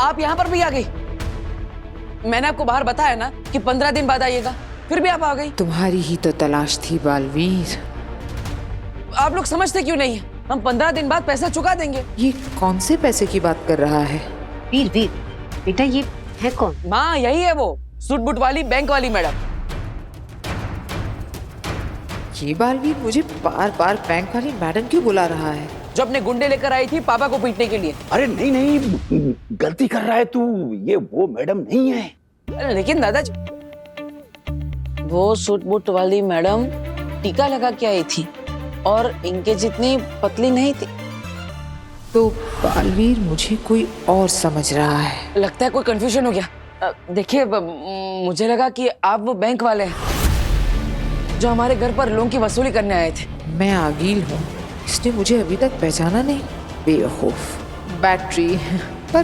आप यहाँ पर भी आ गई। मैंने आपको बाहर बताया ना कि 15 दिन बाद आइएगा, फिर भी आप आ गई। तुम्हारी ही तो तलाश थी बालवीर। आप लोग समझते क्यों नहीं है? हम 15 दिन बाद पैसा चुका देंगे। ये कौन से पैसे की बात कर रहा है? वीर वीर बेटा, ये है कौन? माँ, यही है वो सूट बूट वाली बैंक वाली मैडम। ये बालवीर मुझे बार बार बैंक वाली मैडम क्यों बुला रहा है? जो अपने गुंडे लेकर आई थी पापा को पीटने के लिए। अरे नहीं नहीं, गलती कर रहा है तू, ये वो मैडम नहीं है। लेकिन दादाजी, वो सूट बूट वाली मैडम टीका लगा के आई थी और इनके जितनी पतली नहीं थी। तो बालवीर मुझे कोई और समझ रहा है। लगता है कोई कंफ्यूजन हो गया। देखिए, मुझे लगा कि आप वो बैंक वाले हैं जो हमारे घर पर लोन की वसूली करने आए थे। मैं आगील हूँ, इसने मुझे अभी तक पहचाना नहीं। बेवकूफ। बैटरी। पर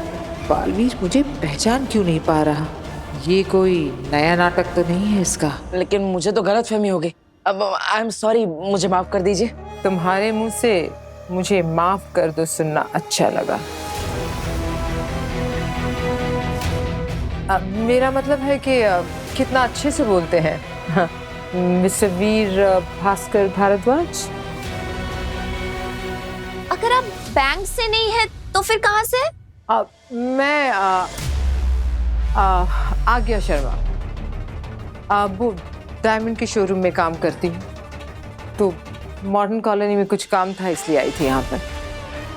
बालवीर मुझे पहचान क्यों नहीं पा रहा? ये कोई नया नाटक तो नहीं है इसका? लेकिन मुझे तो गलतफहमी हो गई। अब आई एम सॉरी, मुझे माफ कर दीजिए। तुम्हारे मुंह से मुझे माफ कर दो सुनना अच्छा लगा। मेरा मतलब है कि कितना अच्छे से बोलते हैं। हाँ, मिस्टर वीर भास्कर भारद्वाज। अगर आप बैंक से नहीं है तो फिर कहाँ से? मैं आज्ञा शर्मा, वो डायमंड के शोरूम में काम करती हूँ। तो मॉडर्न कॉलोनी में कुछ काम था इसलिए आई थी यहाँ पर।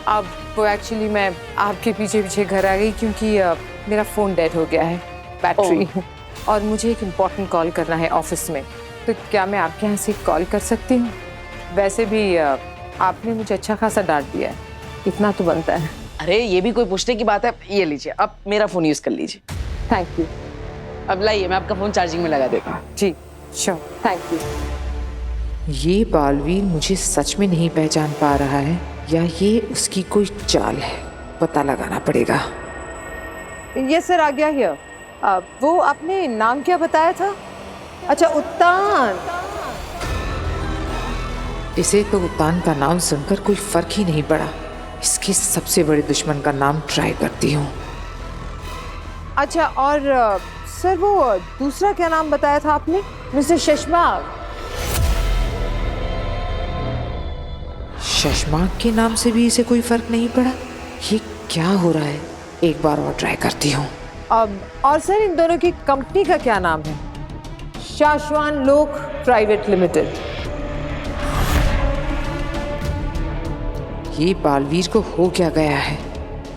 अब वो एक्चुअली मैं आपके पीछे पीछे घर आ गई क्योंकि मेरा फ़ोन डेड हो गया है, बैटरी। और मुझे एक इम्पॉर्टेंट कॉल करना है ऑफिस में। तो क्या मैं आपके यहाँ से कॉल कर सकती हूँ? वैसे भी आपने मुझे अच्छा खासा डांट दिया है, इतना तो बनता है। अरे ये भी कोई पूछने की बात है? ये लीजिए, आप मेरा फोन यूज कर लीजिए। Thank you. अब लाइए, मैं आपका फोन चार्जिंग में लगा देता हूँ। जी श्योर, थैंक यू। ये बालवीर मुझे सच में नहीं पहचान पा रहा है या ये उसकी कोई चाल है, पता लगाना पड़ेगा। यस सर, आ गया हियर। वो आपने नाम क्या बताया था? अच्छा, उत्तान। इसे तो उत्तान का नाम सुनकर कोई फर्क ही नहीं पड़ा। इसके सबसे बड़े दुश्मन का नाम ट्राई करती हूँ। अच्छा, और सर वो दूसरा क्या नाम बताया था आपने? मिस्टर शशमाक। शशमाक के नाम से भी इसे कोई फर्क नहीं पड़ा। ये क्या हो रहा है? एक बार और ट्राई करती हूँ। और सर इन दोनों की कंपनी का क्या नाम है? शाश्वान लोक प्राइवेट लिमिटेड। ये बालवीर को हो क्या गया है,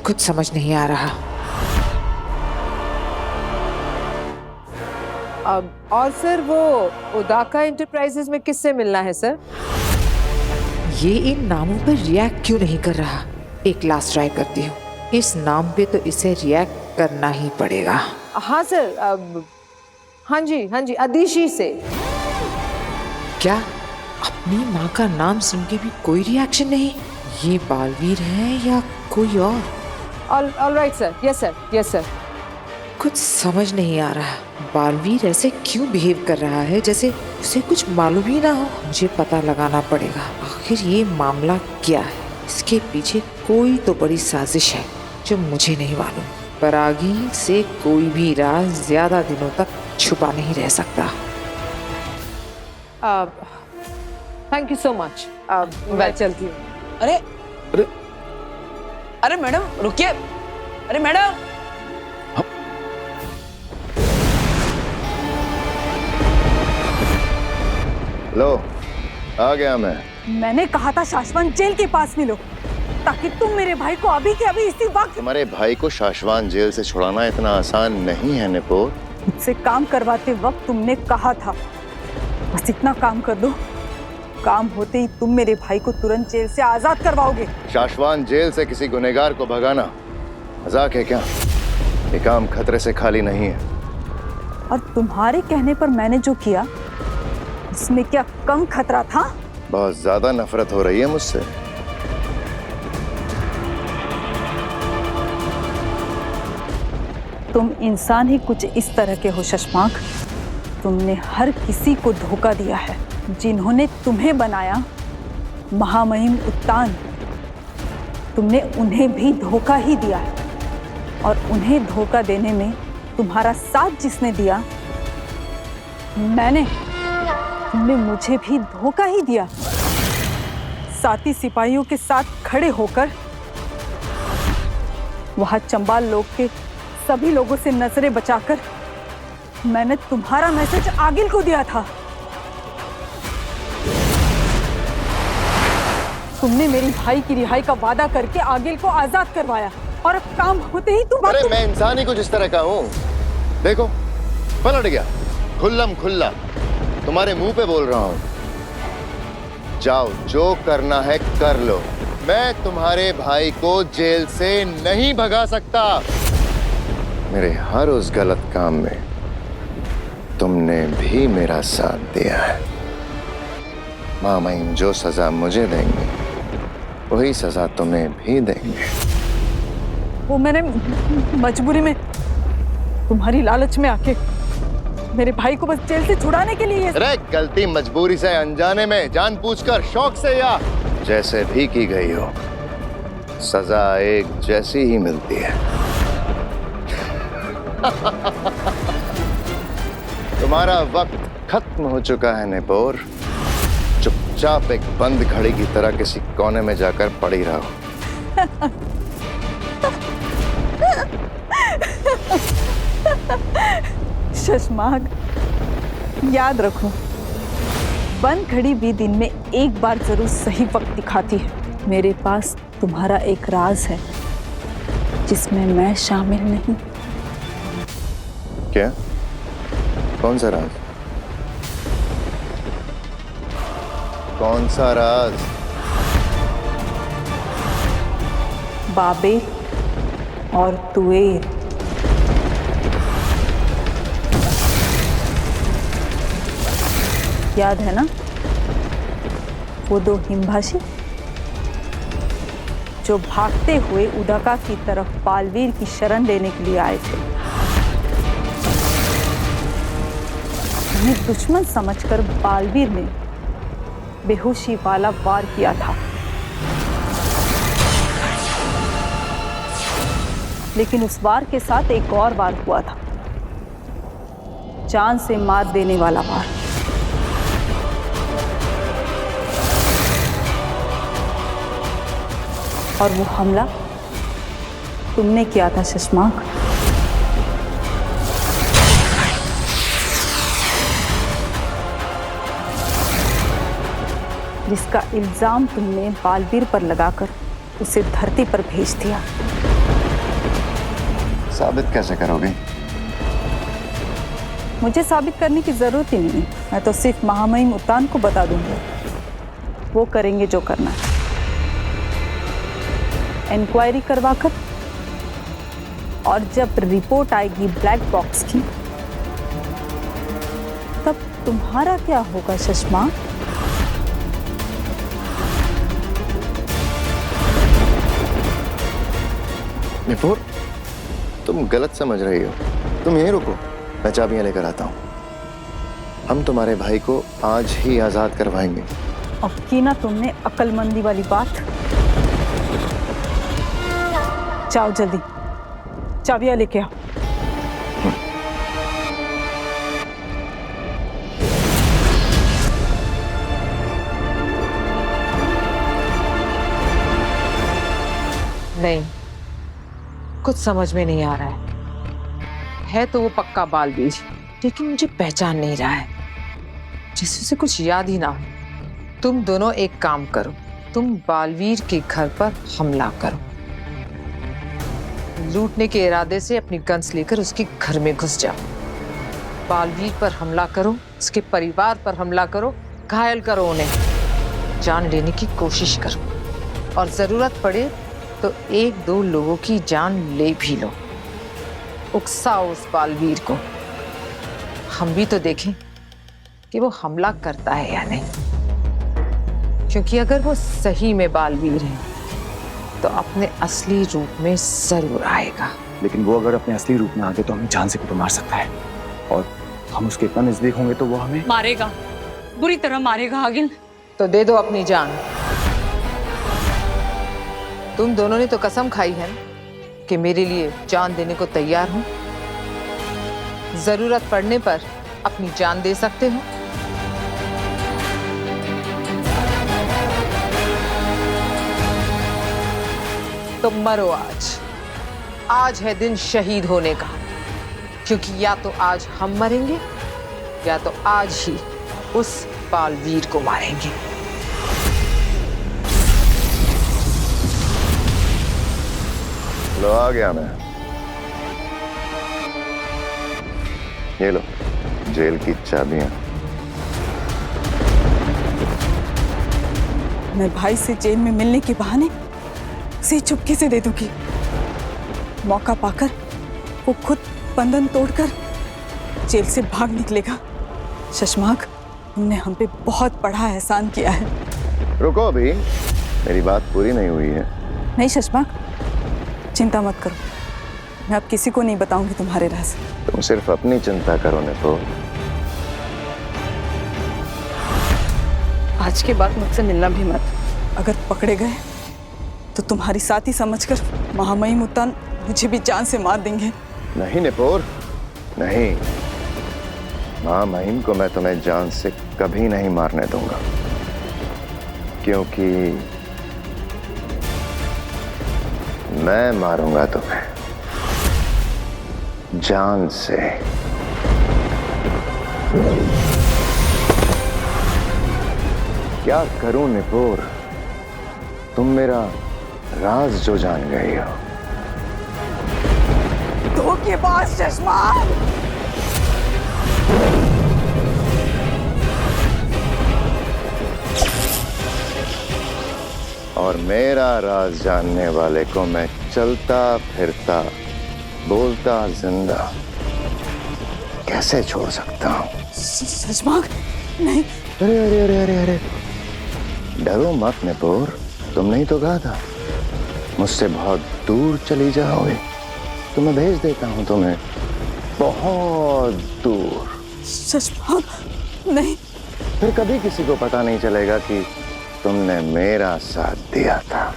कुछ समझ नहीं आ रहा। और सर वो उदाका एंटरप्राइजेज में किससे मिलना है सर? ये इन नामों पर रिएक्ट क्यों नहीं कर रहा? एक लास्ट ट्राई करती हूँ। इस नाम पे तो इसे रिएक्ट करना ही पड़ेगा। हाँ सर, हाँ जी अदिशी से। क्या अपनी माँ का नाम सुन के भी कोई रिएक्शन नहीं? ये बालवीर है या कोई और? All right sir, yes sir. कुछ समझ नहीं आ रहा, बालवीर ऐसे क्यों बिहेव कर रहा है जैसे उसे कुछ मालूम ही ना हो। मुझे पता लगाना पड़ेगा आखिर ये मामला क्या है। इसके पीछे कोई तो बड़ी साजिश है जो मुझे नहीं मालूम। पर आगे से कोई भी राज ज्यादा दिनों तक छुपा नहीं रह सकता। Thank you so much. मैं चलती हूँ। अरे अरे अरे मैडम रुकिए। अरे मैडम, लो, आ गया मैं। मैंने कहा था शाश्वत जेल के पास मिलो ताकि तुम मेरे भाई को अभी के अभी इसी वक्त। तुम्हारे भाई को शाश्वत जेल से छुड़ाना इतना आसान नहीं है निपोर। मुझसे काम करवाते वक्त तुमने कहा था बस इतना काम कर दो, काम होते ही तुम मेरे भाई को तुरंत जेल से आजाद करवाओगे। शाश्वत जेल से किसी गुनहगार को भगाना मजाक है क्या? ये काम खतरे से खाली नहीं है। और तुम्हारे कहने पर मैंने जो किया इसमें क्या कम खतरा था? बहुत ज्यादा नफरत हो रही है मुझसे। तुम इंसान ही कुछ इस तरह के हो शशमाक। तुमने हर किसी को धोखा दिया है। जिन्होंने तुम्हें बनाया महामहिम उत्तान, तुमने उन्हें भी धोखा ही दिया है। और उन्हें धोखा देने में तुम्हारा साथ जिसने दिया, तुमने मुझे भी धोखा ही दिया। साथी सिपाहियों के साथ खड़े होकर वहां चंबाल लोग के सभी लोगों से नजरें बचाकर मैंने तुम्हारा मैसेज आगिल को दिया था। तुमने मेरी भाई की रिहाई का वादा करके आगिल को आजाद करवाया और अब काम होते ही तुम अरे मैं इंसान ही कुछ इस तरह का हूँ। देखो पलट गया, खुल्लम खुल्ला तुम्हारे मुंह पे बोल रहा हूँ। जाओ, जो करना है कर लो। मैं तुम्हारे भाई को जेल से नहीं भगा सकता। मेरे हर उस गलत काम में तुमने भी मेरा साथ दिया है। मामाइन जो सजा मुझे देंगे वही सजा तुम्हें भी देंगे। वो मैंने मजबूरी में, तुम्हारी लालच में आके मेरे भाई को बस जेल से छुड़ाने के लिए। अरे गलती मजबूरी से, अनजाने में, जानबूझकर, शौक से या जैसे भी की गई हो, सजा एक जैसी ही मिलती है। तुम्हारा वक्त खत्म हो चुका है नेपोर। चुपचाप एक बंद घड़ी की तरह किसी कोने में जाकर पड़ी रहो। शशमाग, याद रखो, बंद घड़ी भी दिन में एक बार जरूर सही वक्त दिखाती है। मेरे पास तुम्हारा एक राज है जिसमें मैं शामिल नहीं। क्या? कौन सा राज? कौन सा राज? बाबे और तुएर। याद है ना वो दो हिमभाषी जो भागते हुए उदका की तरफ बालवीर की शरण लेने के लिए आए थे। उन्हें दुश्मन समझकर बालवीर ने बेहोशी वाला वार किया था, लेकिन उस वार के साथ एक और वार हुआ था, जान से मार देने वाला वार। और वो हमला तुमने किया था शशमाक। जिसका इल्जाम तुमने बालवीर पर लगाकर उसे धरती पर भेज दिया। साबित कैसे करोगे? मुझे साबित करने की जरूरत ही नहीं, मैं तो सिर्फ महामहिम उत्तान को बता दूंगी, वो करेंगे जो करना है। इंक्वायरी करवाकर, और जब रिपोर्ट आएगी ब्लैक बॉक्स की, तब तुम्हारा क्या होगा शशमा? नेपोर, तुम गलत समझ रही हो। तुम यहीं रुको, मैं चाबियां लेकर आता हूं। हम तुम्हारे भाई को आज ही आजाद करवाएंगे। अब की ना तुमने अक्लमंदी वाली बात। जाओ जल्दी, चाबियां लेके आओ। नहीं, कुछ समझ में नहीं आ रहा है तो वो पक्का बालवीर, लेकिन मुझे पहचान नहीं रहा है, जैसे उसे कुछ याद ही ना हो। तुम दोनों एक काम करो, तुम बालवीर के घर पर हमला करो। लूटने के इरादे से अपनी गन्स लेकर उसके घर में घुस जाओ। बालवीर पर हमला करो, उसके परिवार पर हमला करो, घायल करो उन्हें, जान लेने की कोशिश करो, और जरूरत पड़े तो एक दो लोगों की जान ले भी लो। उकसाओ उस बालवीर को। हम भी तो देखें कि वो हमला करता है या नहीं, क्योंकि अगर वो सही में बालवीर है तो अपने असली रूप में जरूर आएगा। लेकिन वो अगर अपने असली रूप में आ गए तो हमें जान से भी तो मार सकता है, और हम उसके इतना नजदीक होंगे तो वो हमें मारेगा, बुरी तरह मारेगा। आगिल, तो दे दो अपनी जान। तुम दोनों ने तो कसम खाई है कि मेरे लिए जान देने को तैयार हो? जरूरत पड़ने पर अपनी जान दे सकते हो। तो मरो आज। आज है दिन शहीद होने का, क्योंकि या तो आज हम मरेंगे या तो आज ही उस बालवीर को मारेंगे। लो आ गया मैं। ये लो जेल की चाबियां। मैं भाई से जेल में मिलने के बहाने उसे चुपके से दे दूंगी। मौका पाकर वो खुद बंधन तोड़कर जेल से भाग निकलेगा। शशमाक, तुमने हम पे बहुत बड़ा एहसान किया है। रुको अभी, मेरी बात पूरी नहीं हुई है। नहीं शशमाक, चिंता मत करो, मैं अब किसी को नहीं बताऊंगी तुम्हारे राज। तुम सिर्फ अपनी चिंता करो निपो। आज के बाद मुझसे मिलना भी मत। अगर पकड़े गए तो तुम्हारी साथी समझकर महामहिम मुल्तान मुझे भी जान से मार देंगे। नहीं निपोर, नहीं। मां महिम को मैं तुम्हें जान से कभी नहीं मारने दूंगा, क्योंकि मैं मारूंगा तुम्हें जान से। क्या करूं निपोर, तुम मेरा राज जो जान गई हो। धोखेबाज चश्मा। और मेरा राज जानने वाले को मैं चलता फिरता बोलता जिंदा कैसे छोड़ सकता हूं? शशमाक, नहीं। अरे अरे अरे अरे अरे, डरो मत निपोर, तुमने ही तो कहा था मुझसे बहुत दूर चली जाओगे, तो मैं भेज देता हूं तुम्हें बहुत दूर। शशमाक, नहीं। फिर कभी किसी को पता नहीं चलेगा कि तुमने मेरा साथ दिया था।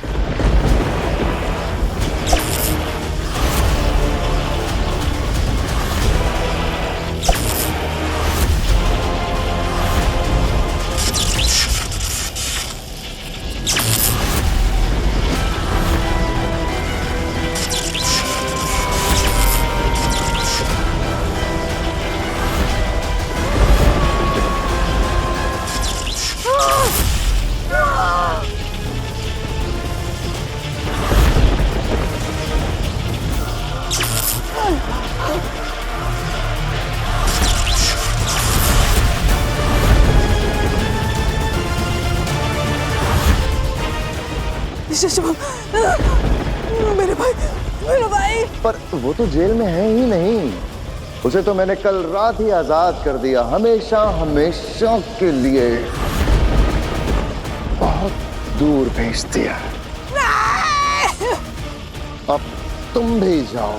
मेरे भाई, मेरे भाई। पर वो तो जेल में है ही नहीं, उसे तो मैंने कल रात ही आजाद कर दिया, हमेशा हमेशा के लिए बहुत दूर भेज दिया। अब तुम भी जाओ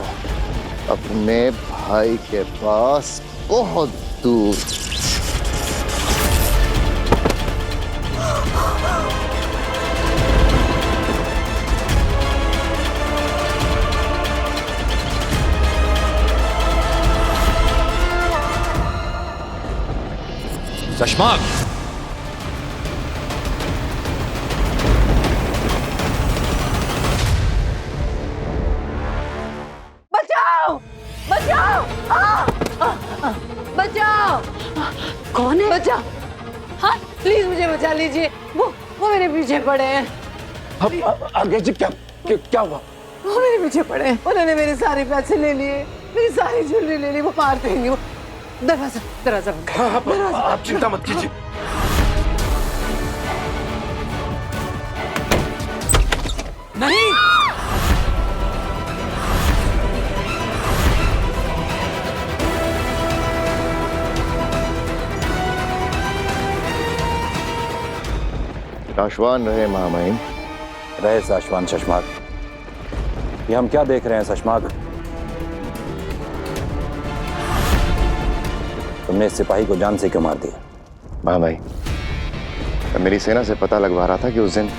अपने भाई के पास बहुत दूर। चश्माक, बचाओ बचाओ, बचाओ। कौन है? बचाओ, हाँ प्लीज मुझे बचा लीजिए, वो मेरे पीछे पड़े हैं। आगे जी, क्या हुआ? वो मेरे पीछे पड़े हैं, उन्होंने मेरे सारे पैसे ले लिए, मेरी सारी ज्वेलरी ले ली, वो मार देंगे। वो दरवाजा दरवाजा दरवाजा। आप चिंता मत कीजिए। नहीं, साशवान रहे महामहिम। रहे साशवान शशमाक। ये हम क्या देख रहे हैं शशमाक? तुमने इस सिपाही को जान से क्यों मार दिया? महामहिम, मेरी सेना से पता लगवा रहा था कि उस दिन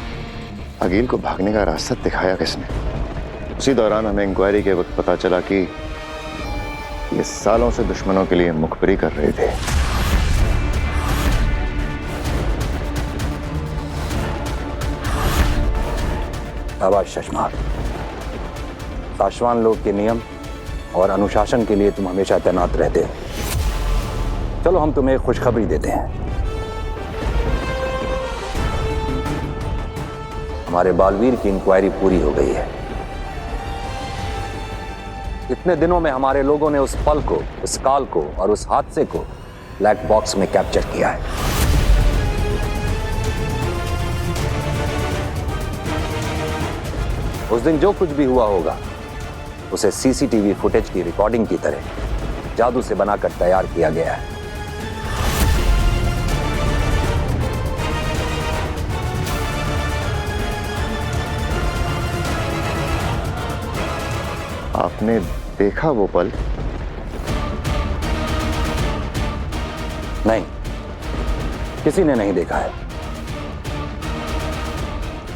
अकील को भागने का रास्ता दिखाया किसने। उसी दौरान हमें इंक्वायरी के वक्त पता चला कि ये सालों से दुश्मनों के लिए मुखबरी कर रहे थे। शाबाश शशमाल, पासवान लोग के नियम और अनुशासन के लिए तुम हमेशा तैनात रहते हो। चलो हम तुम्हें एक खुशखबरी देते हैं। हमारे बालवीर की इंक्वायरी पूरी हो गई है। इतने दिनों में हमारे लोगों ने उस पल को, उस काल को और उस हादसे को ब्लैक बॉक्स में कैप्चर किया है। उस दिन जो कुछ भी हुआ होगा उसे सीसीटीवी फुटेज की रिकॉर्डिंग की तरह जादू से बनाकर तैयार किया गया है। आपने देखा वो पल? नहीं, किसी ने नहीं देखा है।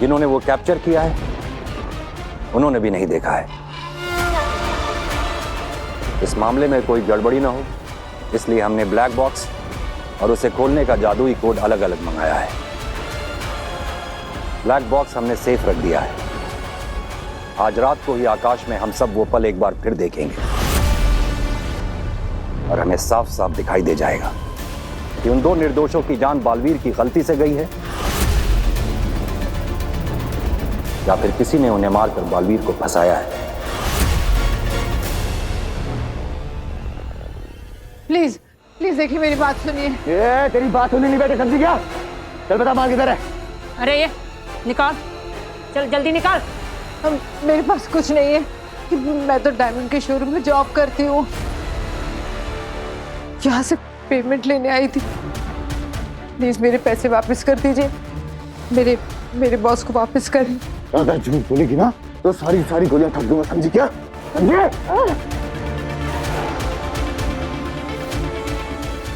जिन्होंने वो कैप्चर किया है उन्होंने भी नहीं देखा है। इस मामले में कोई गड़बड़ी ना हो इसलिए हमने ब्लैक बॉक्स और उसे खोलने का जादुई कोड अलग अलग मंगाया है। ब्लैक बॉक्स हमने सेफ रख दिया है। आज रात को ही आकाश में हम सब वो पल एक बार फिर देखेंगे और हमें साफ साफ दिखाई दे जाएगा कि उन दो निर्दोषों की जान बालवीर की गलती से गई है या फिर किसी ने उन्हें मारकर बालवीर को फंसाया है। प्लीज प्लीज देखिए, मेरी बात सुनिए। ये तेरी बात सुननी नहीं बेटे, समझी क्या? चल बता माल किधर है? अरे ये निकाल, चल जल्दी निकाल। मेरे पास कुछ नहीं है। मैं तो डायमंड के शोरूम में जॉब करती हूँ। यहाँ से पेमेंट लेने आई थी। प्लीज मेरे पैसे वापस कर दीजिए। मेरे बॉस को वापस करें। अगर झूठ बोलेगी ना तो सारी गोलियां ठग दूंगा, समझी क्या? समझे?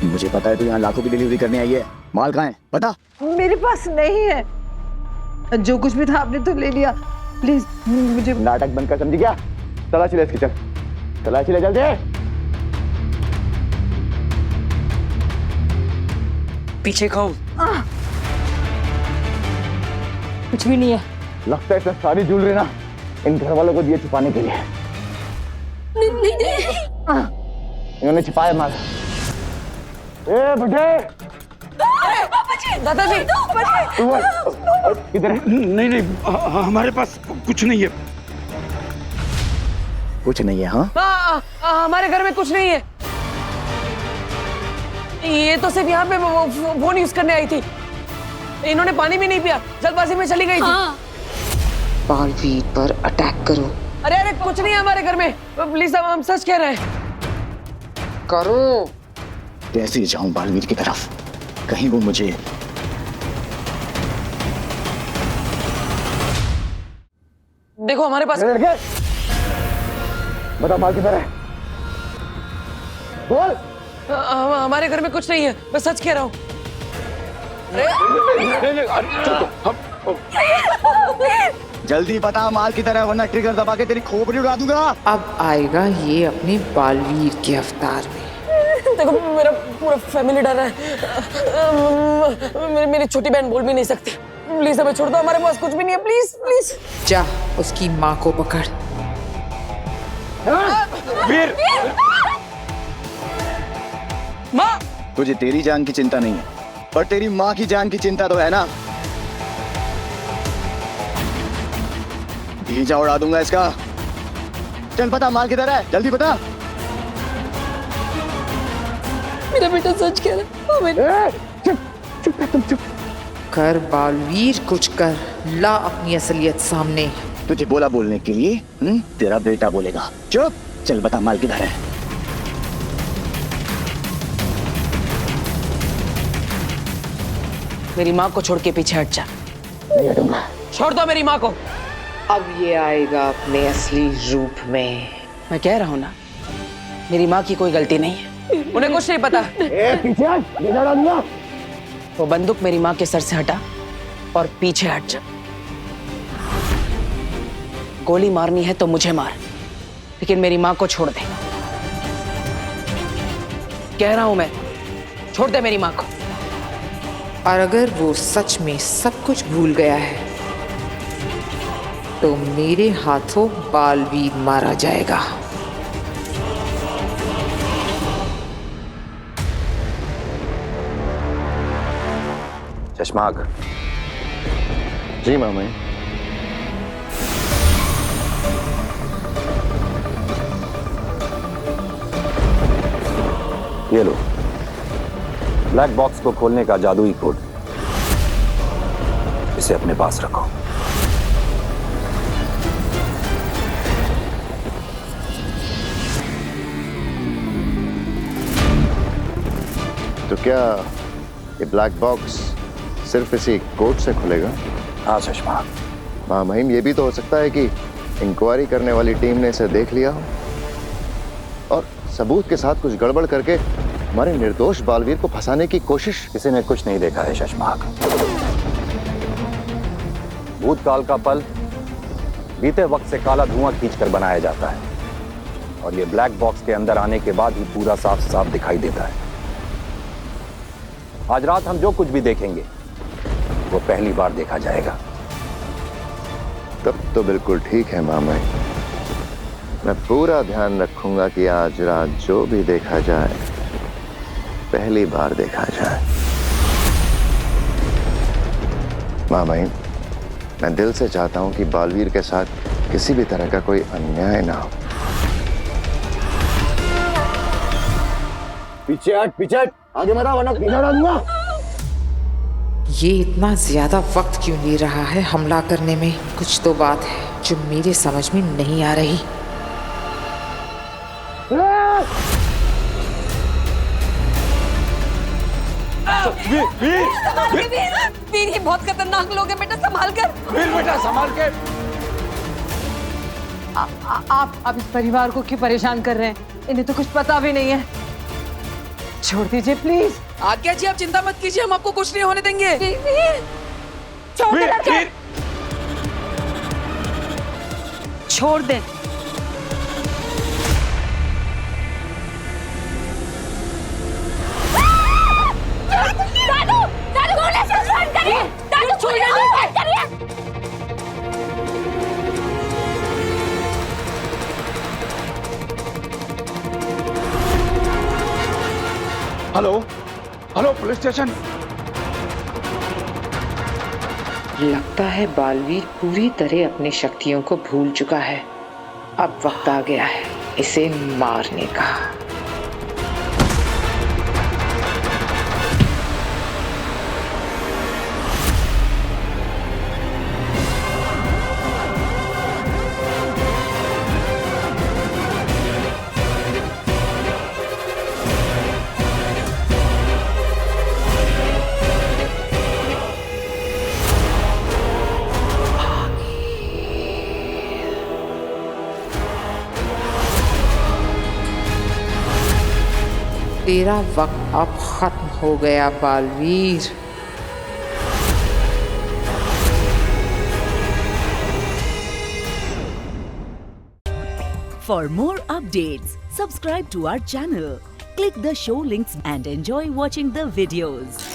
मुझे पता है तू यहाँ लाखों की डिलीवरी करने आई है। माल कहाँ है पता? मेरे पास नहीं है। जो कुछ भी था आपने तो ले लिया। प्लीज मुझे नाटक बंद कर, समझी क्या? तलाशी ले इसकी, चल तलाशी ले जल्दी। पीछे खाओ। कुछ भी नहीं है। लगता है इसमें सारी ज्वेलरी ना इन घर वालों को दिए छुपाने के लिए। इन्होंने छुपाया माल। ए बेटे, दादाजी इधर है। नहीं हमारे पास कुछ नहीं है। कुछ नहीं है? हाँ हमारे घर में कुछ नहीं है। ये तो सिर्फ यहाँ पे फोन यूज करने आई थी। इन्होंने पानी भी नहीं पिया, जल्दबाजी में चली गई थी। बालवीर पर अटैक करो। अरे कुछ नहीं है हमारे घर में। प्लीज हम सच कह रहे हैं। करो। कैसे जाऊं बालवीर की तरफ? कहीं वो मुझे देखो हमारे पास। बता माल किधर है? बोल। हमारे घर में कुछ नहीं है, मैं सच कह रहा हूँ। जल्दी बता माल किधर है वरना ट्रिगर दबा के तेरी खोपड़ी उड़ा दूंगा। अब आएगा ये अपने बालवीर के अवतार में। देखो मेरा पूरा फैमिली डर है। मेरी छोटी बहन बोल भी नहीं सकती। प्लीज हमें छोड़ दो, हमारे पास कुछ भी नहीं है। प्लीज प्लीज जा उसकी माँ को पकड़। वीर, माँ। तुझे तेरी जान की चिंता नहीं है पर तेरी माँ की जान की चिंता तो है ना। भीजा उड़ा दूंगा इसका। चल बता माल किधर है, जल्दी बता। मेरा बेटा सच कह रहा है। चुप तुम चुप। कर बालवीर, कुछ कर ला अपनी असलियत सामने। तुझे बोला बोलने के लिए तेरा बेटा बोलेगा। चुप। चल बता माल किधर है। मेरी माँ को छोड़ के पीछे हट जा। नहीं हटूंगा। छोड़ दो मेरी माँ को। अब ये आएगा अपने असली रूप में। मैं कह रहा हूँ ना, मेरी माँ की कोई गलती नहीं है। उन्हें कुछ नहीं पता। पीछे हट। वो बंदूक मेरी माँ के सर से हटा और पीछे हट जा। गोली मारनी है तो मुझे मार, लेकिन मेरी माँ को छोड़ दे। कह रहा हूं मैं, छोड़ दे मेरी माँ को। और अगर वो सच में सब कुछ भूल गया है तो मेरे हाथों बालवीर मारा जाएगा। चश्माक। जी मामा। ये लो, ब्लैक बॉक्स को खोलने का जादुई कोड। इसे अपने पास रखो। तो क्या ये ब्लैक बॉक्स सिर्फ इसी कोड से खुलेगा? हाँ चश्मा। महामहिम, ये भी तो हो सकता है कि इंक्वायरी करने वाली टीम ने इसे देख लिया हो और सबूत के साथ कुछ गड़बड़ करके हमारे निर्दोष बालवीर को फंसाने की कोशिश। किसी ने कुछ नहीं देखा है शशमाक। भूतकाल का पल बीते वक्त से काला धुआं खींचकर बनाया जाता है और ये ब्लैक बॉक्स के अंदर आने के बाद ही पूरा साफ साफ दिखाई देता है। आज रात हम जो कुछ भी देखेंगे वो पहली बार देखा जाएगा। तब तो बिल्कुल ठीक है मामा। मैं पूरा ध्यान रखूंगा कि आज रात जो भी देखा जाए पहली बार देखा जाए। मामा, मैं दिल से चाहता हूं कि बालवीर के साथ किसी भी तरह का कोई अन्याय ना हो। पीछे हट, आगे मत आ वरना पीछे हटा दूंगा। ये इतना ज्यादा वक्त क्यों ले रहा है हमला करने में? कुछ तो बात है जो मेरे समझ में नहीं आ रही। वीर, ये बहुत खतरनाक लोग हैं बेटा, संभाल कर। वीर बेटा संभाल के। आप इस परिवार को क्यों परेशान कर रहे हैं? इन्हें तो कुछ पता भी नहीं है। छोड़ दीजिए प्लीज। आज्ञा जी, आप चिंता मत कीजिए, हम आपको कुछ नहीं होने देंगे। छोड़ दे। Hello police station. लगता है बालवीर पूरी तरह अपनी शक्तियों को भूल चुका है। अब वक्त आ गया है इसे मारने का। तेरा वक्त अब खत्म हो गया Baalveer. For more updates, subscribe to our channel, click the show links and enjoy watching the videos.